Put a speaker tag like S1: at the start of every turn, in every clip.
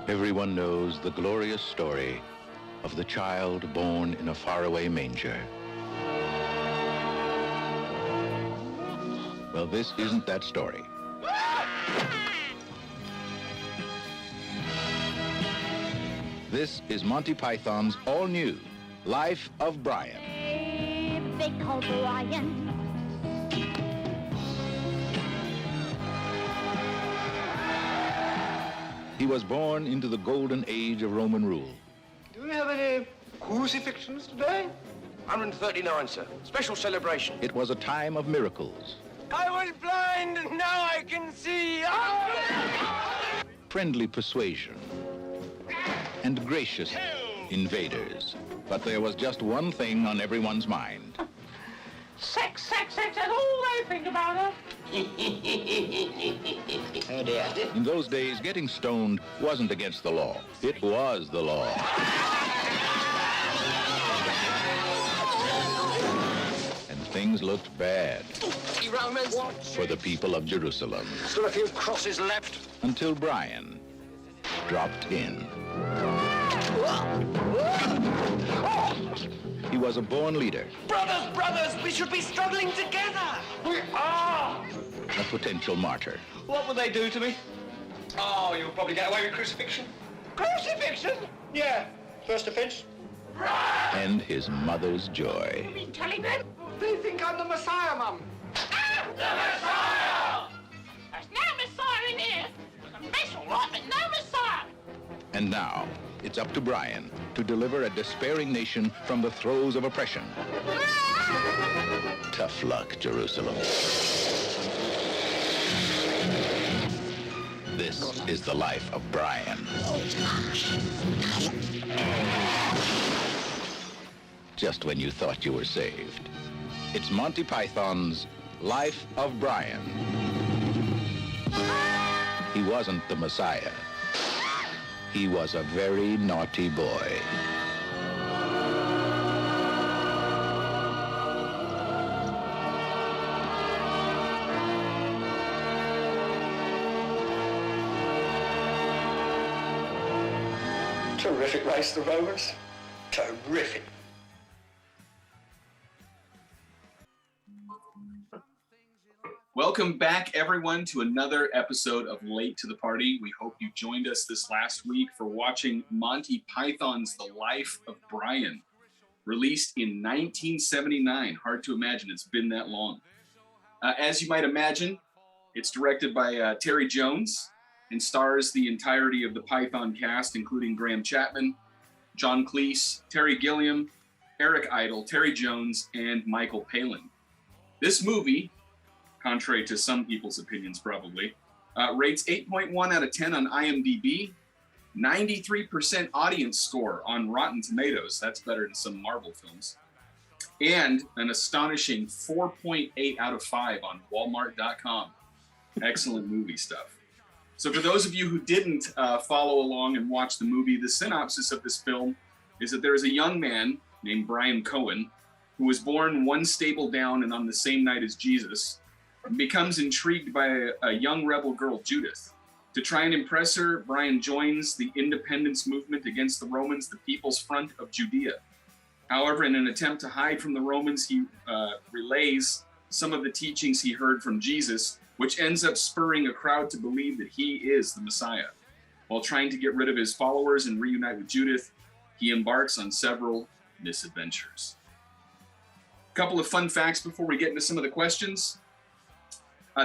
S1: Everyone knows the glorious story of the child born in a faraway manger. Well, this isn't that story. This is Monty Python's all-new Life of Brian.
S2: They call Brian.
S1: He was born into the golden age of Roman rule.
S3: Do we have any crucifixions today?
S4: 139, sir. Special celebration.
S1: It was a time of miracles.
S3: I was blind, and now I can see.
S1: Friendly persuasion, and gracious invaders. But there was just one thing on everyone's mind.
S5: Sex, sex, sex, that's all they think about her.
S4: Oh, dear.
S1: In those days, getting stoned wasn't against the law. It was the law. And things looked bad
S4: Romans.
S1: for the people of Jerusalem.
S4: Still a few crosses left.
S1: Until Brian dropped in. He was a born leader,
S4: Brothers, brothers, we should be struggling together.
S3: We are!
S1: a potential martyr.
S4: What will they do to me? Oh, you'll probably get away with crucifixion.
S3: Crucifixion? Yeah. First offense.
S1: And his mother's joy.
S5: Been telling them?
S3: They think I'm the Messiah, Mum.
S5: The Messiah! There's no Messiah in here. There's a mess all right, but no Messiah.
S1: And now, it's up to Brian to deliver a despairing nation from the throes of oppression. Tough luck, Jerusalem. This is the life of Brian. Just when you thought you were saved. It's Monty Python's Life of Brian. He wasn't the Messiah. He was a very naughty boy.
S4: Terrific race, the Romans. Terrific.
S6: Welcome back, everyone, to another episode of Late to the Party. We hope you joined us this last week for watching Monty Python's The Life of Brian, released in 1979. Hard to imagine it's been that long. As you might imagine, it's directed by Terry Jones and stars the entirety of the Python cast, including Graham Chapman, John Cleese, Terry Gilliam, Eric Idle, Terry Jones, and Michael Palin. This movie, contrary to some people's opinions probably, rates 8.1 out of 10 on IMDb, 93% audience score on Rotten Tomatoes, that's better than some Marvel films, and an astonishing 4.8 out of 5 on Walmart.com. Excellent movie stuff. So for those of you who didn't follow along and watch the movie, the synopsis of this film is that there is a young man named Brian Cohen who was born one stable down and on the same night as Jesus, and becomes intrigued by a young rebel girl, Judith. To try and impress her, Brian joins the independence movement against the Romans, the People's Front of Judea. However, in an attempt to hide from the Romans, he relays some of the teachings he heard from Jesus, which ends up spurring a crowd to believe that he is the Messiah. While trying to get rid of his followers and reunite with Judith, he embarks on several misadventures. A couple of fun facts before we get into some of the questions.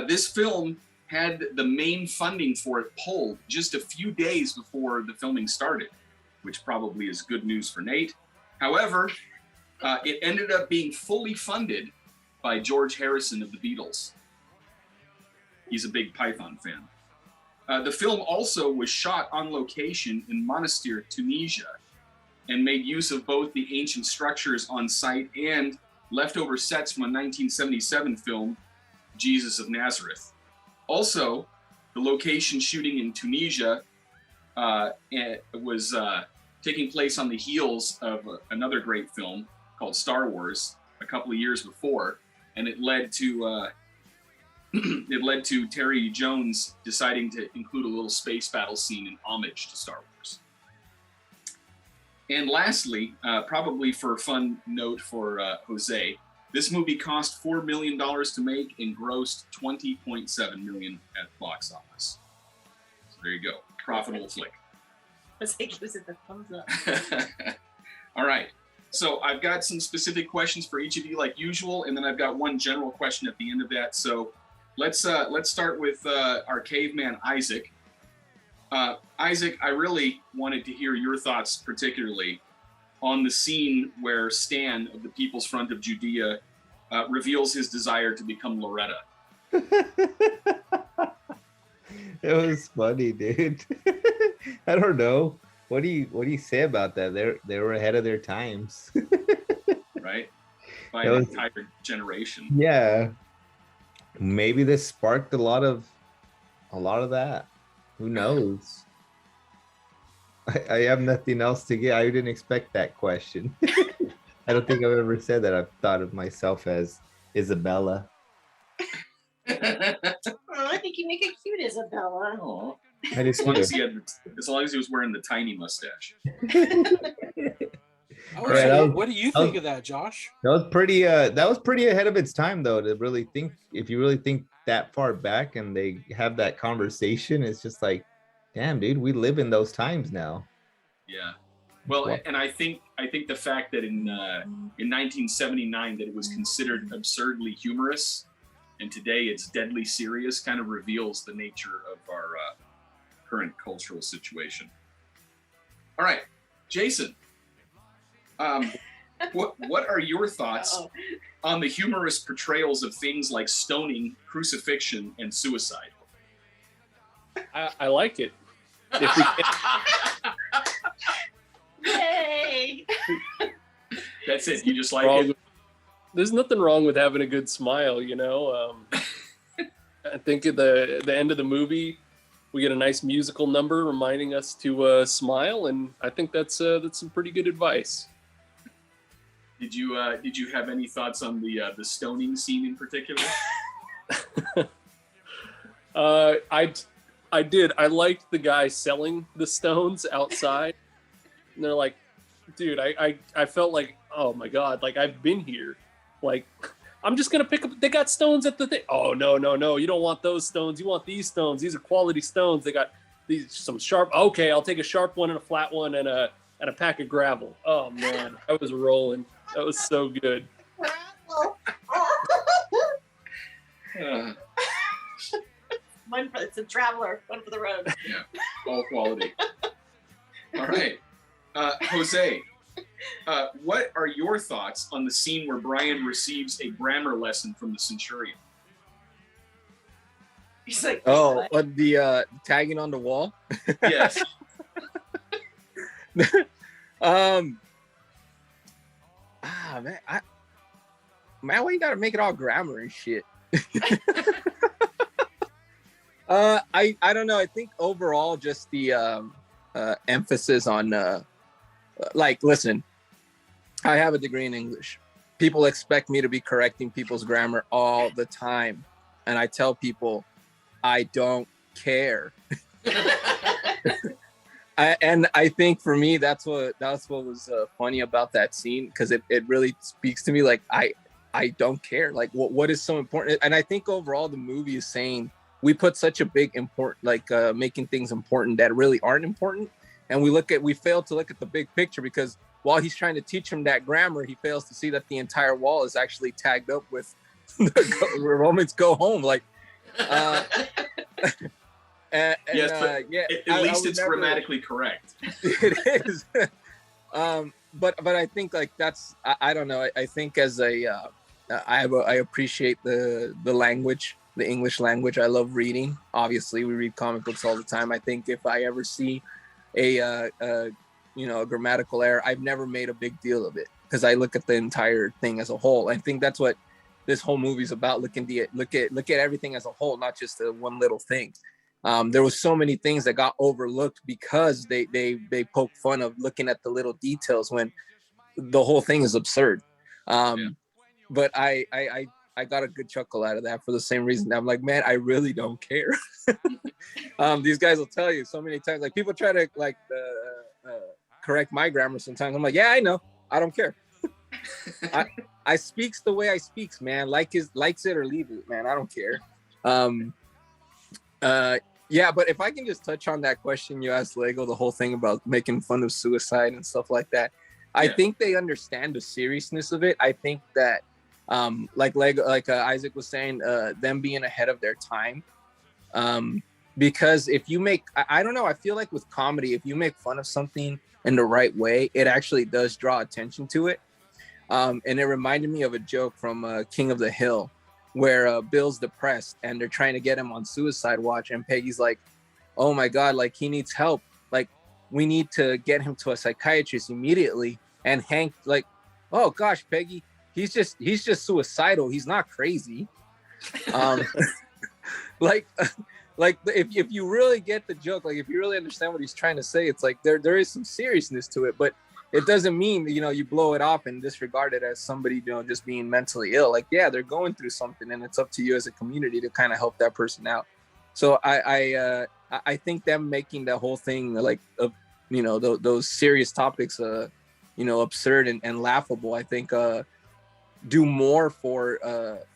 S6: This film had the main funding for it pulled just a few days before the filming started, which probably is good news for Nate. However, it ended up being fully funded by George Harrison of the Beatles. He's a big Python fan. The film also was shot on location in Monastir, Tunisia, and made use of both the ancient structures on site and leftover sets from a 1977 film, Jesus of Nazareth. Also, the location shooting in Tunisia was taking place on the heels of another great film called Star Wars a couple of years before. and it led to Terry Jones deciding to include a little space battle scene in homage to Star Wars. And lastly, probably for a fun note for Jose, this movie cost $4 million to make and grossed $20.7 million at the box office. So there you go, profitable flick.
S7: Jose gives it the thumbs up.
S6: All right. So I've got some specific questions for each of you, like usual, and then I've got one general question at the end of that. So let's start with our caveman Isaac. Isaac, I really wanted to hear your thoughts, particularly on the scene where Stan of the People's Front of Judea reveals his desire to become Loretta.
S8: It was funny, dude. I don't know. What do you say about that? They were ahead of their times.
S6: Right? By an entire generation.
S8: Yeah. Maybe this sparked a lot of that. Who knows? I have nothing else to get. I didn't expect that question. I don't think I've ever said that. I've thought of myself as Isabella.
S7: I think you make a cute Isabella.
S6: Oh.
S8: As long
S6: as he was wearing the tiny mustache.
S9: What do you think of that, Josh?
S8: That was pretty ahead of its time, though, to really think. If you really think that far back and they have that conversation, it's just like, damn, dude, we live in those times now.
S6: Yeah. Well, and I think the fact that in 1979 that it was considered absurdly humorous, and today it's deadly serious, kind of reveals the nature of our current cultural situation. All right, Jason. What are your thoughts on the humorous portrayals of things like stoning, crucifixion, and suicide?
S9: I like it. If we
S7: Yay!
S6: That's it. You just like it.
S9: There's nothing wrong with having a good smile, you know. I think at the end of the movie, we get a nice musical number reminding us to smile, and I think that's some pretty good advice.
S6: Did you have any thoughts on the stoning scene in particular?
S9: I did. I liked the guy selling the stones outside. And they're like, dude, I felt like, oh my God, like I've been here. Like, I'm just going to pick up, they got stones at the thing. Oh, no. You don't want those stones. You want these stones. These are quality stones. They got some sharp. Okay, I'll take a sharp one and a flat one and a pack of gravel. Oh man, I was rolling. That was so good.
S7: It's a traveler, one for the road.
S6: Yeah, all quality. All right. Jose, what are your thoughts on the scene where Brian receives a grammar lesson from the Centurion?
S7: He's like,
S10: the tagging on the wall?
S6: Yes.
S10: Man, why you gotta make it all grammar and shit? I don't know. I think overall, just the emphasis on listen, I have a degree in English. People expect me to be correcting people's grammar all the time, and I tell people I don't care. And I think for me, that's what was funny about that scene, because it really speaks to me. Like I don't care. Like what is so important? And I think overall the movie is saying we put such a big making things important that really aren't important, and we fail to look at the big picture, because while he's trying to teach him that grammar, he fails to see that the entire wall is actually tagged up with Romans go home. Like.
S6: Yes, but at least it's grammatically correct.
S10: It is. But I think like that's I don't know. I think as I appreciate the language, the English language. I love reading. Obviously, we read comic books all the time. I think if I ever see a grammatical error, I've never made a big deal of it, because I look at the entire thing as a whole. I think that's what this whole movie is about. Look at everything as a whole, not just the one little thing. There was so many things that got overlooked because they poke fun of looking at the little details when the whole thing is absurd. But I I got a good chuckle out of that for the same reason. I'm like, man, I really don't care. These guys will tell you so many times. Like people try to like correct my grammar sometimes. I'm like, yeah, I know. I don't care. I speaks the way I speaks, man. Likes it or leave it, man. I don't care. Yeah, but if I can just touch on that question you asked Lego, the whole thing about making fun of suicide and stuff like that. I think they understand the seriousness of it. I think that like Lego, like Isaac was saying, them being ahead of their time. Because if you make, I don't know, I feel like with comedy, if you make fun of something in the right way, it actually does draw attention to it. And it reminded me of a joke from King of the Hill, where Bill's depressed and they're trying to get him on suicide watch. And Peggy's like, oh my God, like he needs help. Like we need to get him to a psychiatrist immediately. And Hank like, oh gosh, Peggy, he's just suicidal. He's not crazy. Like if you really get the joke, like if you really understand what he's trying to say, it's like there is some seriousness to it, but it doesn't mean, you blow it off and disregard it as somebody, just being mentally ill. Like, yeah, they're going through something, and it's up to you as a community to kind of help that person out. So I think them making the whole thing like, those serious topics, absurd and laughable, I think do more for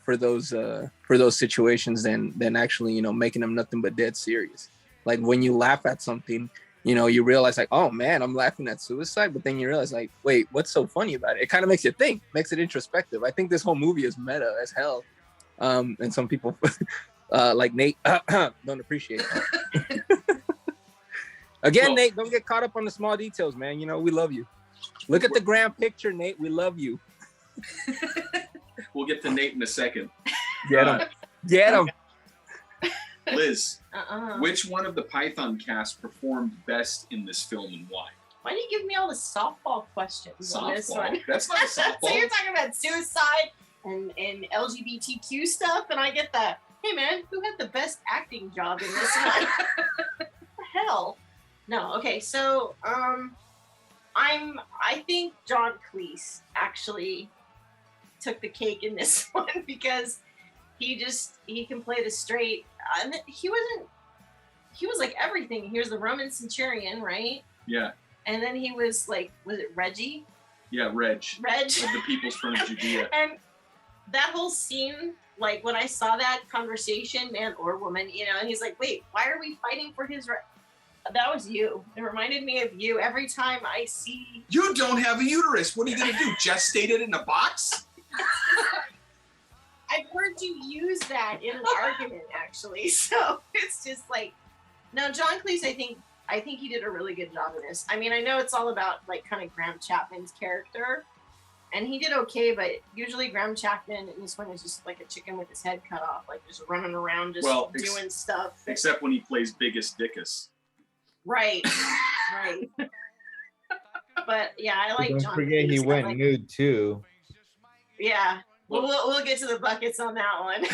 S10: those situations than actually, making them nothing but dead serious. Like when you laugh at something, you realize like, oh man, I'm laughing at suicide. But then you realize like, wait, what's so funny about it? It kind of makes you think, makes it introspective. I think this whole movie is meta as hell. And some people like Nate don't appreciate that. Again, Nate, don't get caught up on the small details, man. We love you. Look at the grand picture, Nate. We love you.
S6: We'll get to Nate in a second.
S10: Get him. Get him.
S6: Liz, which one of the Python cast performed best in this film and why?
S7: Why do you give me all the softball questions on this one?
S6: That's not a softball.
S7: So you're talking about suicide and LGBTQ stuff, and I get that. Hey man, who had the best acting job in this one? What the hell? No, okay, so I think John Cleese actually took the cake in this one because he can play the straight. He was like everything. He was the Roman centurion, right?
S6: Yeah.
S7: And then he was like, was it Reggie?
S6: Yeah, Reg. Of the People's Front of Judea.
S7: And that whole scene, like when I saw that conversation, man or woman, and he's like, wait, why are we fighting for his right? That was you. It reminded me of you every time I see.
S6: You don't have a uterus. What are you going to do? Gestate it in a box?
S7: I've heard you use that in an argument, actually. So it's just like, no, John Cleese, I think he did a really good job in this. I mean, I know it's all about like kind of Graham Chapman's character, and he did okay, but usually Graham Chapman in this one is just like a chicken with his head cut off, like just running around, just doing stuff.
S6: Except when he plays Biggest Dickus.
S7: Right, right. But yeah, I like
S8: Don't
S7: John
S8: forget
S7: Cleese.
S8: he went nude too.
S7: Yeah, we'll get to the buckets on that one.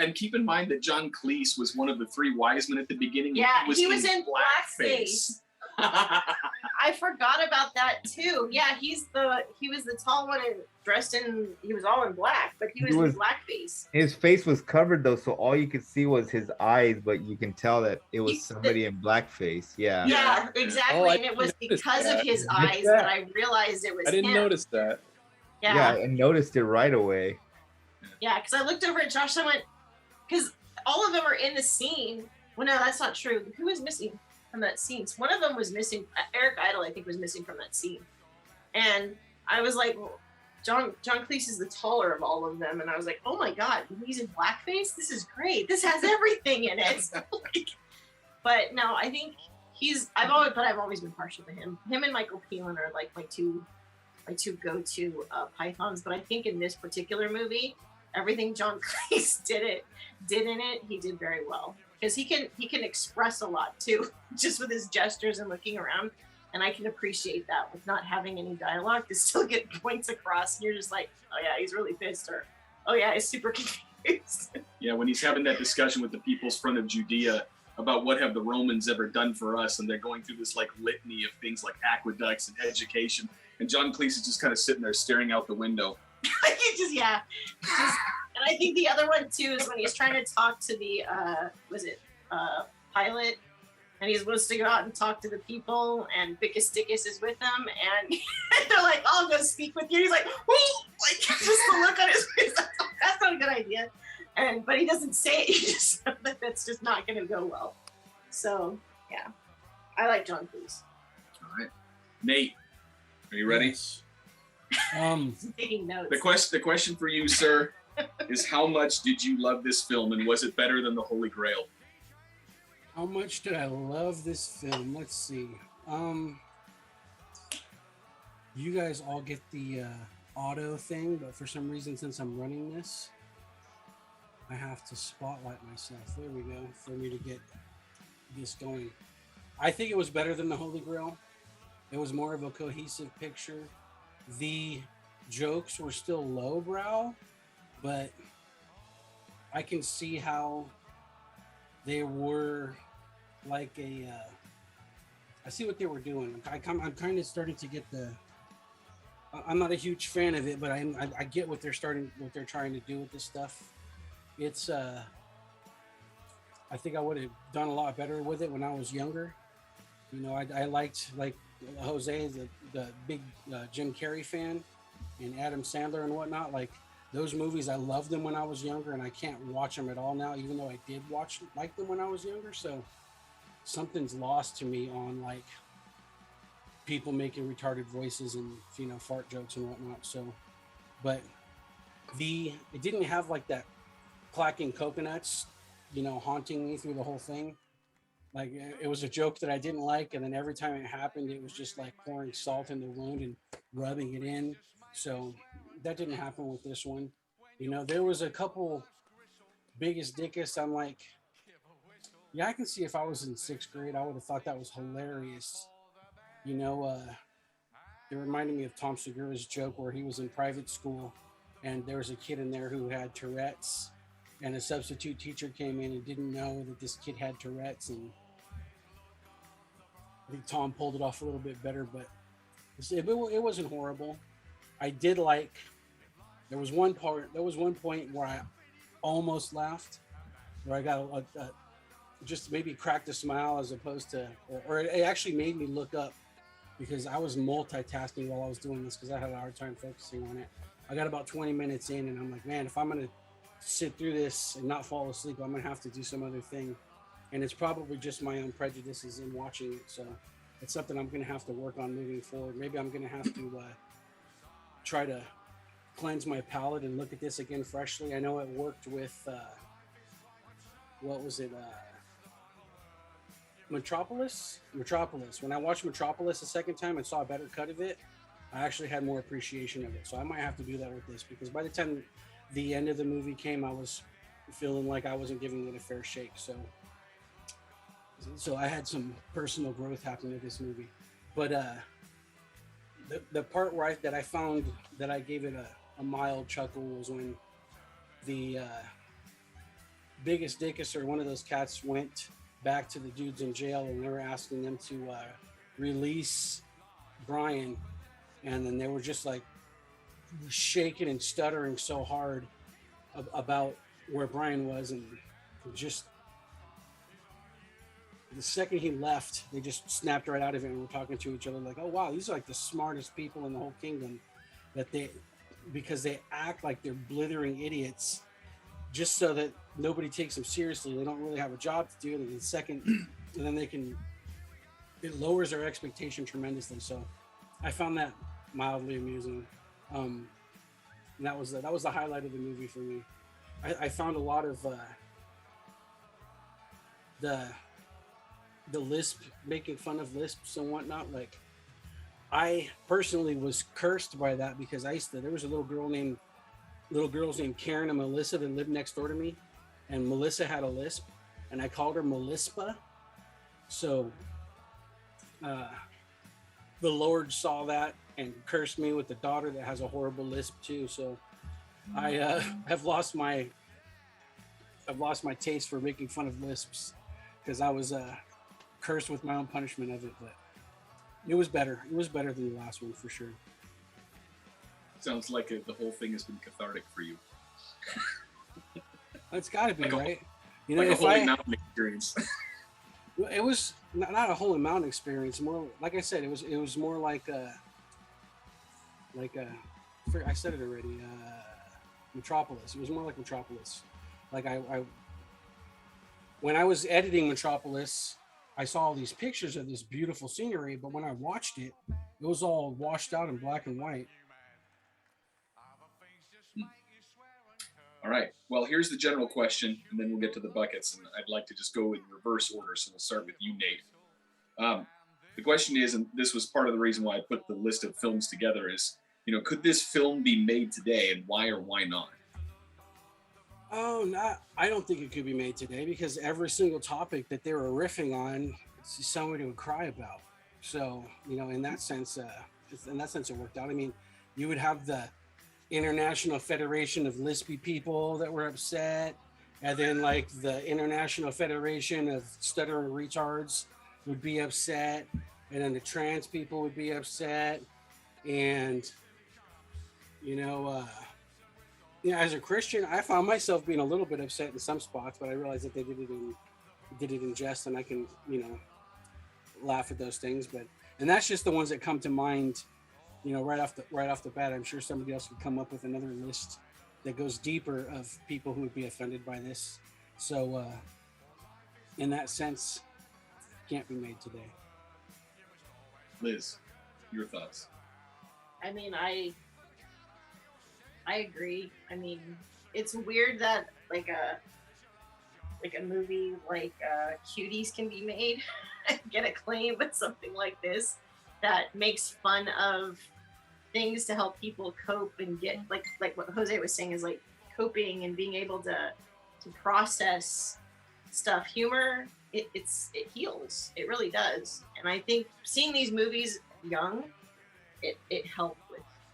S6: And keep in mind that John Cleese was one of the three wise men at the beginning.
S7: Yeah, he was in blackface. I forgot about that too. Yeah, he was the tall one and dressed in. He was all in black, but he was in blackface.
S8: His face was covered though, so all you could see was his eyes, but you can tell that it was somebody in blackface. Yeah.
S7: Yeah, exactly. And it was because of his eyes that I realized it was.
S9: I didn't notice that.
S8: Yeah, I noticed it right away.
S7: Yeah, because I looked over at Josh and I went, because all of them are in the scene. Well, no, that's not true. Who was missing from that scene? One of them was missing. Eric Idle, I think, was missing from that scene. And I was like, well, John Cleese is the taller of all of them. And I was like, oh my God, he's in blackface? This is great. This has everything in it. But no, I think I've always been partial to him. Him and Michael Palin are like my two go-to Pythons. But I think in this particular movie, everything John Cleese did in it, he did very well. Because he can express a lot too, just with his gestures and looking around. And I can appreciate that with not having any dialogue to still get points across. And you're just like, oh yeah, he's really pissed, or oh yeah, he's super confused.
S6: Yeah, when he's having that discussion with the People's Front of Judea about what have the Romans ever done for us, and they're going through this like litany of things like aqueducts and education, and John Cleese is just kind of sitting there staring out the window.
S7: And I think the other one too is when he's trying to talk to the pilot, and he's supposed to go out and talk to the people, and Bickus Dickus is with them, and they're like, "I'll go speak with you." He's like, "Whoa!" Like just the look on his face. That's not a good idea. But he doesn't say it. He just knows that that's just not going to go well. So yeah, I like John Cleese.
S6: All right, Nate, are you ready?
S7: Taking notes.
S6: The question for you, sir, is how much did you love this film, and was it better than The Holy Grail?
S11: How much did I love this film? Let's see. You guys all get the auto thing, but for some reason, since I'm running this, I have to spotlight myself. There we go, for me to get this going. I think it was better than The Holy Grail. It was more of a cohesive picture. The jokes were still lowbrow, but I can see how they were like a I see what they were doing. I'm kind of starting to get the I'm not a huge fan of it, but I get what they're trying to do with this stuff. It's I think I would have done a lot better with it when I was younger. You know, I liked, like Jose, the big Jim Carrey fan, and Adam Sandler and whatnot. Like those movies, I loved them when I was younger, and I can't watch them at all now, even though I did like them when I was younger. So something's lost to me on like people making retarded voices and, you know, fart jokes and whatnot. So, but it didn't have like that clacking coconuts, you know, haunting me through the whole thing. Like it was a joke that I didn't like, and then every time it happened, it was just like pouring salt in the wound and rubbing it in. So that didn't happen with this one. You know, there was a couple biggest dickus. I'm like, yeah, I can see if I was in 6th grade, I would have thought that was hilarious. You know, it reminded me of Tom Segura's joke where he was in private school and there was a kid in there who had Tourette's, and a substitute teacher came in and didn't know that this kid had Tourette's, and I think Tom pulled it off a little bit better, but it wasn't horrible. I did like, there was one point where I almost laughed, where I got just maybe cracked a smile as opposed to, or it actually made me look up because I was multitasking while I was doing this because I had a hard time focusing on it. I got about 20 minutes in and I'm like, man, if I'm going to sit through this and not fall asleep, I'm going to have to do some other thing. And it's probably just my own prejudices in watching it. So it's something I'm going to have to work on moving forward. Maybe I'm going to have to try to cleanse my palate and look at this again freshly. I know it worked with, what was it? Metropolis. When I watched Metropolis a second time and saw a better cut of it, I actually had more appreciation of it. So I might have to do that with this, because by the time the end of the movie came, I was feeling like I wasn't giving it a fair shake. So I had some personal growth happen with this movie. But the part where I found that I gave it a mild chuckle was when the biggest dickus, or one of those cats, went back to the dudes in jail and they were asking them to release Brian, and then they were just like shaking and stuttering so hard about where Brian was, and just the second he left, they just snapped right out of it and were talking to each other like, oh wow, these are like the smartest people in the whole kingdom, because they act like they're blithering idiots just so that nobody takes them seriously. They don't really have a job to do. And then it lowers their expectation tremendously. So I found that mildly amusing. And that was the highlight of the movie for me. I found a lot of the lisp, making fun of lisps and whatnot. Like, I personally was cursed by that because there was a little girls named Karen and Melissa that lived next door to me, and Melissa had a lisp, and I called her Melispa. So the Lord saw that and cursed me with a daughter that has a horrible lisp too. So I have lost my taste for making fun of lisps because I was cursed with my own punishment of it. But It was better. It was better than the last one for sure.
S6: Sounds like the whole thing has been cathartic for you.
S11: It's got to be,
S6: Like
S11: right? You know,
S6: like a
S11: if
S6: Holy Mountain experience.
S11: it was not a Holy Mountain experience. More, like I said, it was more like I said it already. Metropolis. It was more like Metropolis. Like I when I was editing Metropolis, I saw all these pictures of this beautiful scenery, but when I watched it, it was all washed out in black and white.
S6: All right. Well, here's the general question, and then we'll get to the buckets. And I'd like to just go in reverse order. So we'll start with you, Nate. The question is, and this was part of the reason why I put the list of films together, is, could this film be made today, and why or why not?
S11: Oh, I don't think it could be made today because every single topic that they were riffing on, somebody would cry about. So, in that sense, it worked out. I mean, you would have the International Federation of Lispy People that were upset, and then like the International Federation of Stuttering Retards would be upset, and then the trans people would be upset, and as a Christian, I found myself being a little bit upset in some spots, but I realized that they did it in jest, and I can laugh at those things. And that's just the ones that come to mind. Right off the bat. I'm sure somebody else would come up with another list that goes deeper of people who would be offended by this. So, in that sense, can't be made today.
S6: Liz, your thoughts?
S7: I mean, I agree. I mean, it's weird that like a movie like Cuties can be made and get acclaim with something like this that makes fun of things to help people cope and get like what Jose was saying is like coping and being able to process stuff. Humor, it heals. It really does. And I think seeing these movies young, it helped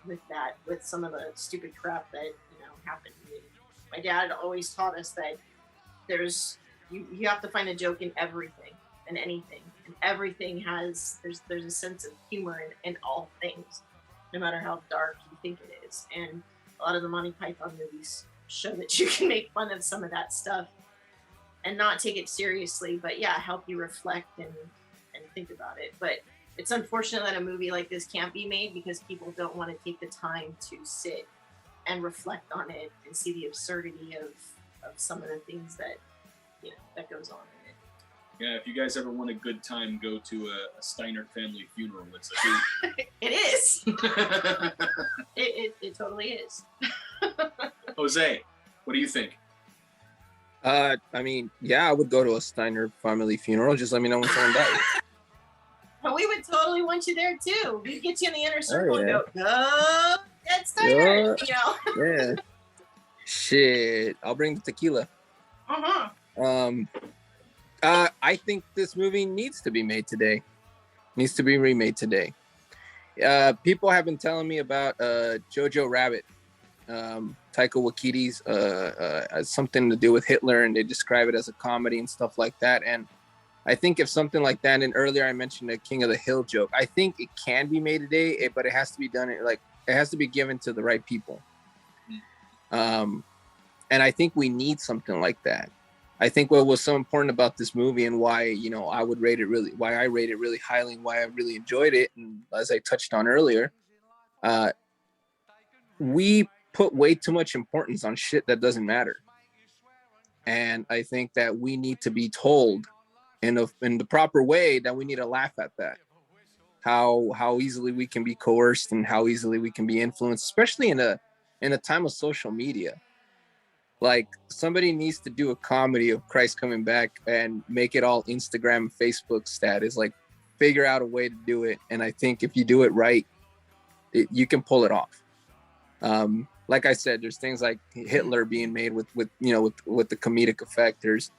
S7: with that, with some of the stupid crap that happened to me. My dad always taught us that there's you have to find a joke in everything and anything, and everything there's a sense of humor in all things, no matter how dark you think it is. And a lot of the Monty Python movies show that you can make fun of some of that stuff and not take it seriously, but help you reflect and think about it. But it's unfortunate that a movie like this can't be made because people don't want to take the time to sit and reflect on it and see the absurdity of some of the things that that goes on in it.
S6: Yeah, if you guys ever want a good time, go to a Steiner family funeral. It's
S7: It is. It totally is.
S6: Jose, what do you think?
S10: I mean, I would go to a Steiner family funeral. Just let me know when someone dies.
S7: But we would totally want you there too. We'd get you in the inner circle and
S10: yeah.
S7: go, Dead Steiner,
S10: Yeah. Shit, I'll bring the tequila. I think this movie needs to be made today. Needs to be remade today. People have been telling me about Jojo Rabbit, Taika Waititi's something to do with Hitler, and they describe it as a comedy and stuff like that. And I think if something like that, and earlier I mentioned the King of the Hill joke, I think it can be made today, but it has to be done it has to be given to the right people. And I think we need something like that. I think what was so important about this movie and why, I rate it really highly and why I really enjoyed it. And as I touched on earlier, we put way too much importance on shit that doesn't matter. And I think that we need to be told in the proper way that we need to laugh at that. How easily we can be coerced and how easily we can be influenced, especially in a time of social media. Like, somebody needs to do a comedy of Christ coming back and make it all Instagram, Facebook status. Like, figure out a way to do it. And I think if you do it right, you can pull it off. Like I said, there's things like Hitler being made with the comedic effect. There's,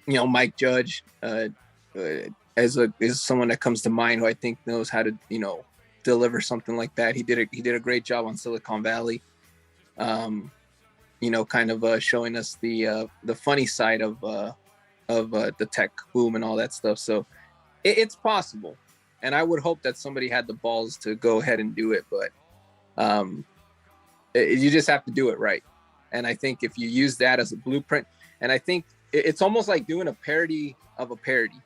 S10: Mike Judge is someone that comes to mind who I think knows how to, deliver something like that. He did a great job on Silicon Valley. Kind of showing us the funny side of the tech boom and all that stuff. So It's possible, and I would hope that somebody had the balls to go ahead and do it, but you just have to do it right. And I think if you use that as a blueprint, and I think it's almost like doing a parody of a parody.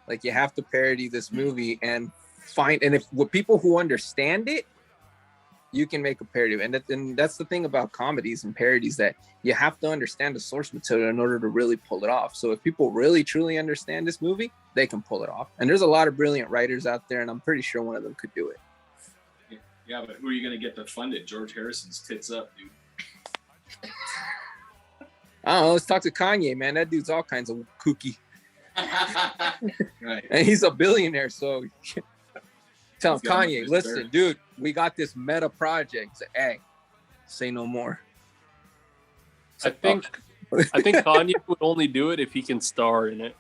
S10: Like you have to parody this movie and if with people who understand it, you can make a parody. And that's the thing about comedies and parodies, that you have to understand the source material in order to really pull it off. So if people really truly understand this movie, they can pull it off. And there's a lot of brilliant writers out there, and I'm pretty sure one of them could do it.
S6: Yeah, but who are you going to get to fund it? George Harrison's tits up, dude.
S10: I don't know. Let's talk to Kanye, man. That dude's all kinds of kooky.
S6: Right.
S10: And he's a billionaire, so tell him,
S6: He's got
S10: Kanye,
S6: his
S10: listen,
S6: bear.
S10: dude, we got this meta project. Say, hey, say no more.
S9: I think Kanye would only do it if he can star in it.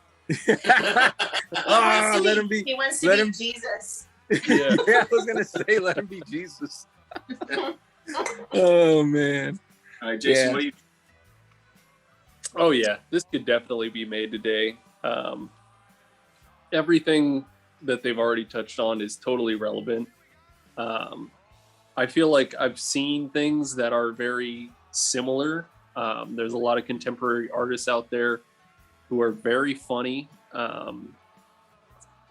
S10: Let him be.
S7: He wants to
S10: let
S7: be
S10: him-
S7: Jesus.
S9: Yeah.
S10: Yeah, I was gonna say, let him be Jesus. Oh man.
S6: All right, Jason,
S10: Yeah.
S6: what do you?
S9: Oh yeah, this could definitely be made today. Everything that they've already touched on is totally relevant. I feel like I've seen things that are very similar. There's a lot of contemporary artists out there who are very funny,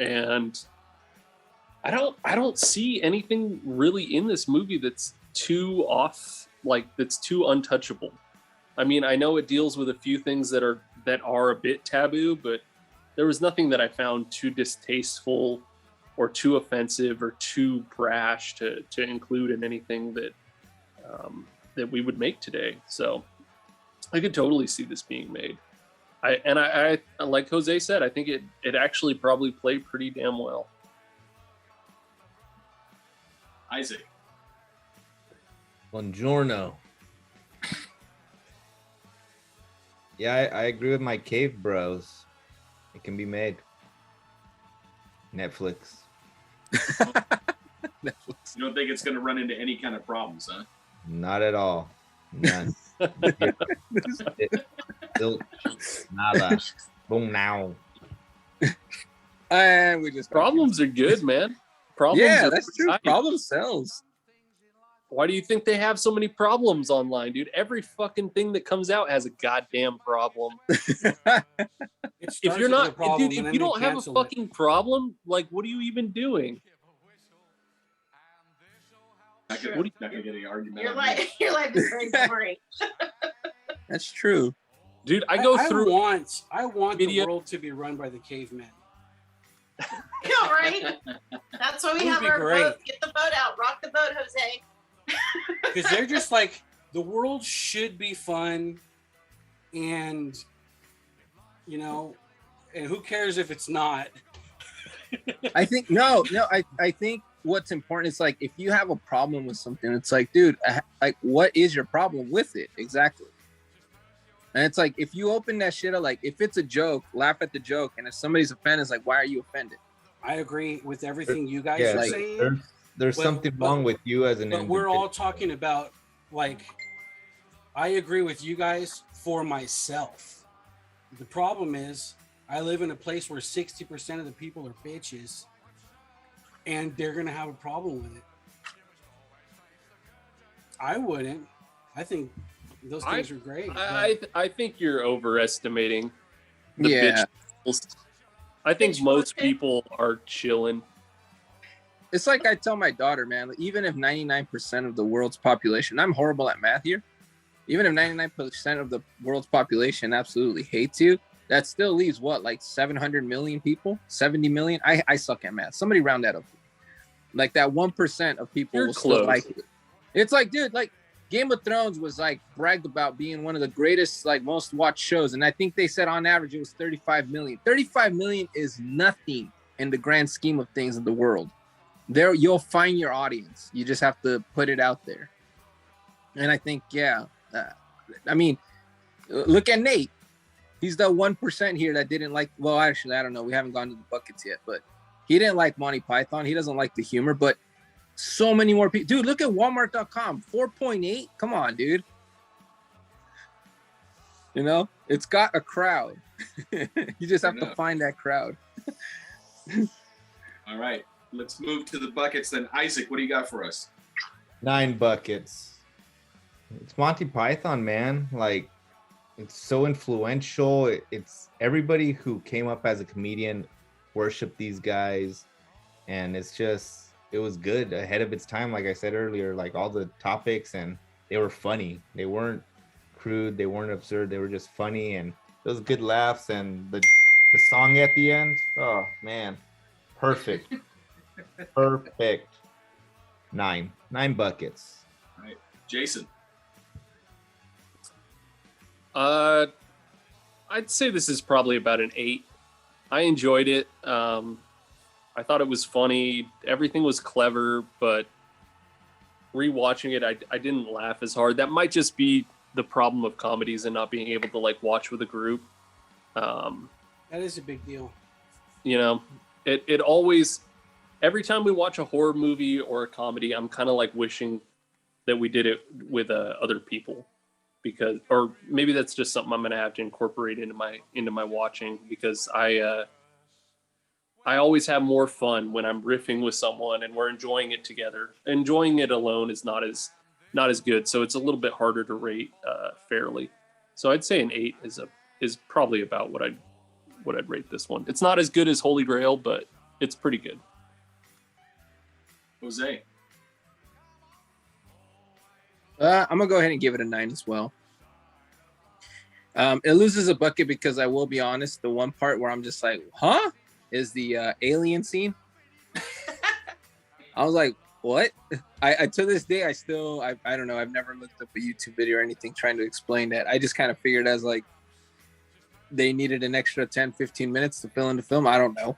S9: and I don't see anything really in this movie that's too off, like that's too untouchable. I mean, I know it deals with a few things that are a bit taboo, but there was nothing that I found too distasteful or too offensive or too brash to include in anything that we would make today. So I could totally see this being made. I like Jose said, I think it actually probably played pretty damn well.
S6: Isaac.
S8: Buongiorno. Yeah, I agree with my cave bros. It can be made. Netflix.
S6: You don't think it's going to run into any kind of problems, huh?
S8: Not at all. None. Nada. Boom now.
S10: And we just
S9: Problems are good, man. Problems
S10: Yeah,
S9: are
S10: that's true.
S9: tight.
S10: Problem sells.
S9: Why do you think they have so many problems online, dude? Every fucking thing that comes out has a goddamn problem. If you're not, dude, if you don't have a fucking problem, like, what are you even doing?
S6: Not going to get any argument.
S7: Your
S6: on
S7: life,
S6: this.
S7: your life is very boring.
S10: That's true.
S9: Dude, I go through.
S11: I want the
S9: video-
S11: world to be run by the cavemen.
S7: Yeah, right? That's why we
S11: It would
S7: have
S11: be
S7: our
S11: great.
S7: boat. Get the boat out. Rock the boat, Jose.
S11: Because they're just like, the world should be fun, and you know, and who cares if it's not?
S10: I think I think what's important is, like, if you have a problem with something, it's like, dude, like, what is your problem with it exactly? And it's like, if you open that shit up, like, if it's a joke, laugh at the joke, and if somebody's offended, it's like, why are you offended?
S11: I agree with everything you guys
S8: Yeah,
S11: are
S8: like,
S11: saying.
S8: there's
S11: But-
S8: something wrong with you as an
S11: But we're
S8: individual.
S11: all talking about, like, I agree with you guys for myself. The problem is, I live in a place where 60% of the people are bitches, and they're gonna have a problem with it. I wouldn't. I think those things are great.
S9: I think you're overestimating the
S10: Yeah.
S9: bitch. I think
S7: Bitch
S9: most
S7: bullshit.
S9: people are chilling.
S10: It's like I tell my daughter, man, even if 99% of the world's population, I'm horrible at math here, even if 99% of the world's population absolutely hates you, that still leaves what, like 700 million people, 70 million? I suck at math. Somebody round that up. Like that 1% of people
S9: You're
S10: will still
S9: close.
S10: like it. It's like, dude, like Game of Thrones was like bragged about being one of the greatest, like most watched shows. And I think they said on average it was 35 million. 35 million is nothing in the grand scheme of things in the world. There, you'll find your audience. You just have to put it out there. And I think, I mean, look at Nate. He's the 1% here that didn't like, well, actually, I don't know. We haven't gone to the buckets yet, but he didn't like Monty Python. He doesn't like the humor, but so many more people. Dude, look at Walmart.com, 4.8. Come on, dude. You know, it's got a crowd. You just have to find that crowd.
S6: All right, let's move to the buckets then. Isaac, what do you got for us?
S8: 9 buckets. It's Monty Python, man. Like, it's so influential. It's everybody who came up as a comedian worshiped these guys, and it was good, ahead of its time. Like I said earlier, like all the topics, and they were funny. They weren't crude, they weren't absurd, they were just funny, and it was good laughs. And the song at the end, oh man, perfect. Perfect. 9 buckets.
S6: All right, Jason.
S9: I'd say this is probably about an 8. I enjoyed it. I thought it was funny. Everything was clever, but rewatching it, I didn't laugh as hard. That might just be the problem of comedies and not being able to like watch with a group.
S11: That is a big deal.
S9: You know, it always, every time we watch a horror movie or a comedy, I'm kind of like wishing that we did it with other people, because, or maybe that's just something I'm going to have to incorporate into my watching, because I always have more fun when I'm riffing with someone and we're enjoying it together. Enjoying it alone is not as good, so it's a little bit harder to rate fairly. So I'd say an 8 is probably about what I'd rate this one. It's not as good as Holy Grail, but it's pretty good.
S6: Jose.
S10: I'm gonna go ahead and give it a 9 as well. It loses a bucket because I will be honest, the one part where I'm just like, huh? Is the alien scene. I was like, what? I to this day, I don't know. I've never looked up a YouTube video or anything trying to explain that. I just kind of figured as like they needed an extra 10-15 minutes to fill in the film. I don't know.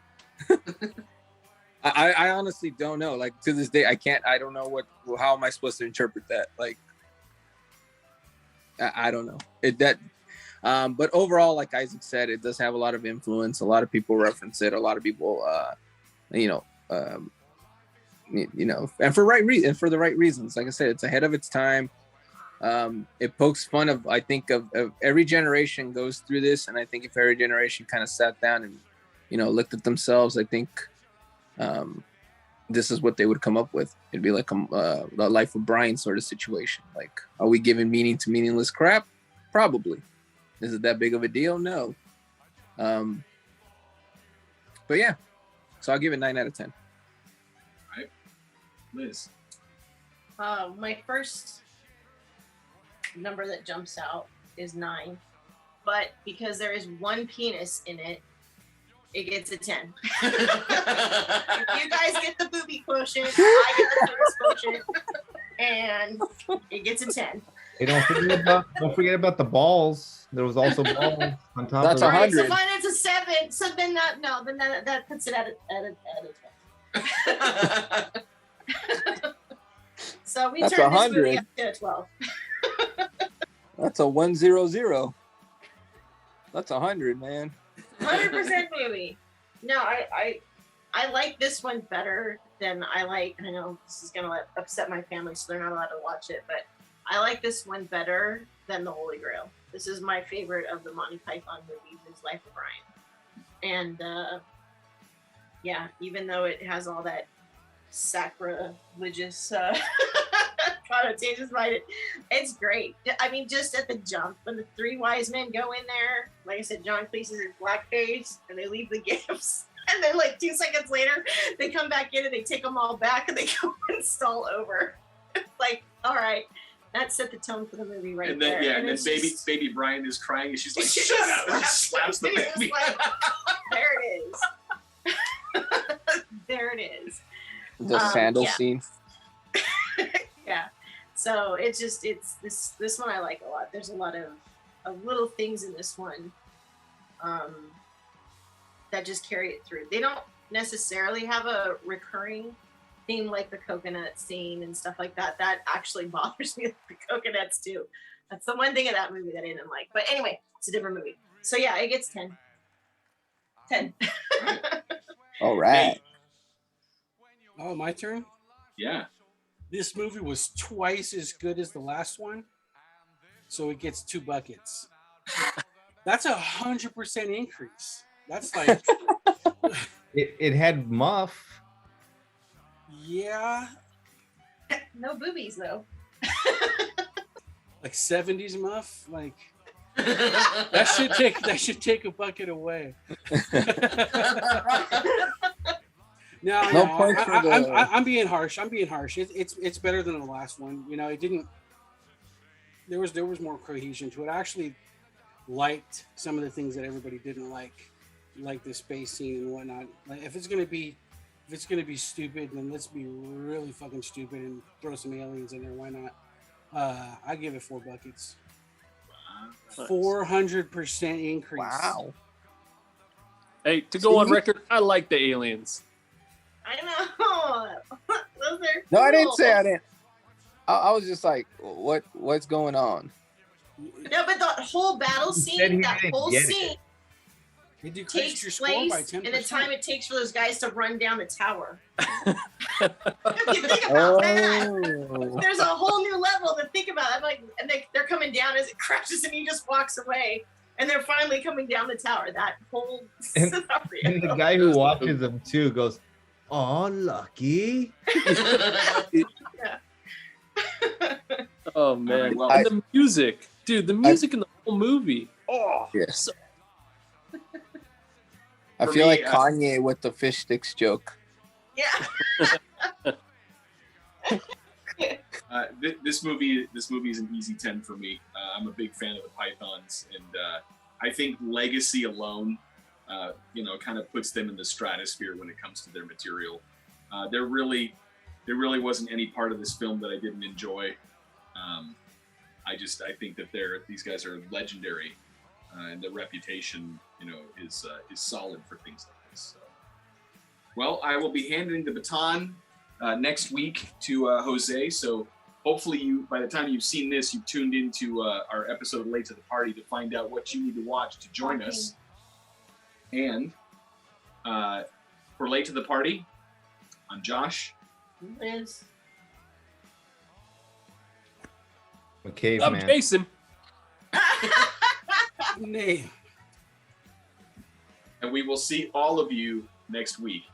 S10: I honestly don't know. Like to this day, I don't know how am I supposed to interpret that? Like, I don't know. But overall, like Isaac said, it does have a lot of influence. A lot of people reference it. A lot of people, and for the right reasons. Like I said, it's ahead of its time. It pokes fun of, I think, of every generation goes through this, and I think if every generation kind of sat down and, looked at themselves, I think this is what they would come up with. It'd be like a Life of Brian sort of situation. Like, are we giving meaning to meaningless crap? Probably. Is it that big of a deal? No. But yeah, so I'll give it 9 out of 10.
S6: All right, Liz.
S7: My first number that jumps out is 9, but because there is one penis in it, it gets a 10. You guys get the booby quotient, I get the penis quotient, and it gets a 10.
S8: Hey, don't forget about the balls. There was also balls on top.
S10: That's
S8: of
S10: 100.
S7: So fine, it's a 7. So then that puts it at a 12. So we
S10: That's
S7: turned this
S10: 100.
S7: movie up to a 12.
S10: That's a 100. That's 100, man.
S7: 100% movie. No, I like this one better than I know this is gonna upset my family, so they're not allowed to watch it, but I like this one better than the Holy Grail. This is my favorite of the Monty Python movies, is Life of Brian. And yeah, even though it has all that sacrilegious connotations behind it, it's great. I mean, just at the jump, when the 3 wise men go in there, like I said, John Cleese is in blackface, and they leave the gifts. And then like 2 seconds later, they come back in and they take them all back and they go install over. Like, all right. That set the tone for the movie right there.
S6: Yeah, and then baby Brian is crying, and she's like, "Shut up!" and slaps the baby.
S7: Like, there it is. There it is.
S10: The sandal scene.
S7: Yeah. So it's this one I like a lot. There's a lot of little things in this one that just carry it through. They don't necessarily have a recurring theme like the coconut scene and stuff like that. That actually bothers me, like the coconuts too. That's the one thing of that movie that I didn't like. But anyway, it's a different movie. So yeah, it gets 10. 10.
S10: All right.
S11: Oh, my turn?
S6: Yeah.
S11: This movie was twice as good as the last one, so it gets 2 buckets. That's 100% increase. That's like
S8: It had Muff.
S11: Yeah,
S7: No boobies though.
S11: like 70s muff. Like that should take a bucket away. No,
S10: point for the-
S11: I'm being harsh. It's better than the last one. You know, it didn't. There was more cohesion to it. I actually liked some of the things that everybody didn't like the space scene and whatnot. Like if it's gonna be stupid, then let's be really fucking stupid and throw some aliens in there. Why not? I give it 4 buckets. 400% increase.
S10: Wow.
S9: Hey, to go on record, I like the aliens.
S7: I know. Those are
S10: No, I didn't
S7: cool.
S10: say I didn't. I was just like, what's going on?
S7: No, but the whole battle
S8: said he
S7: scene, that
S8: didn't
S7: whole
S8: get it.
S7: scene
S11: It decreased your
S7: takes
S11: score by
S7: place
S11: 10%.
S7: in the time it takes for those guys to run down the tower. If you think about that,
S10: Oh.
S7: there's a whole new level to think about. I'm like, and they're coming down as it crashes, and he just walks away, and they're finally coming down the tower. That whole
S8: And
S7: scenario.
S8: the guy who watches them too goes, "Oh, lucky."
S9: Oh man,
S6: Well,
S9: and the music, dude, the music in the whole movie. Oh,
S10: Yes.
S9: so-
S10: I
S6: For
S10: feel
S6: me,
S10: like Kanye with the fish sticks joke.
S7: Yeah.
S6: This movie is an easy 10 for me. I'm a big fan of the Pythons, and I think legacy alone, kind of puts them in the stratosphere when it comes to their material. There really wasn't any part of this film that I didn't enjoy. I think that these guys are legendary, and their reputation, is solid for things like this. So. Well, I will be handing the baton next week to Jose. So hopefully by the time you've seen this, you've tuned into our episode of Late to the Party to find out what you need to watch to join us. And for Late to the Party, I'm Josh.
S7: Liz.
S8: A
S9: I'm
S8: caveman.
S9: Jason.
S11: Nay.
S6: And we will see all of you next week.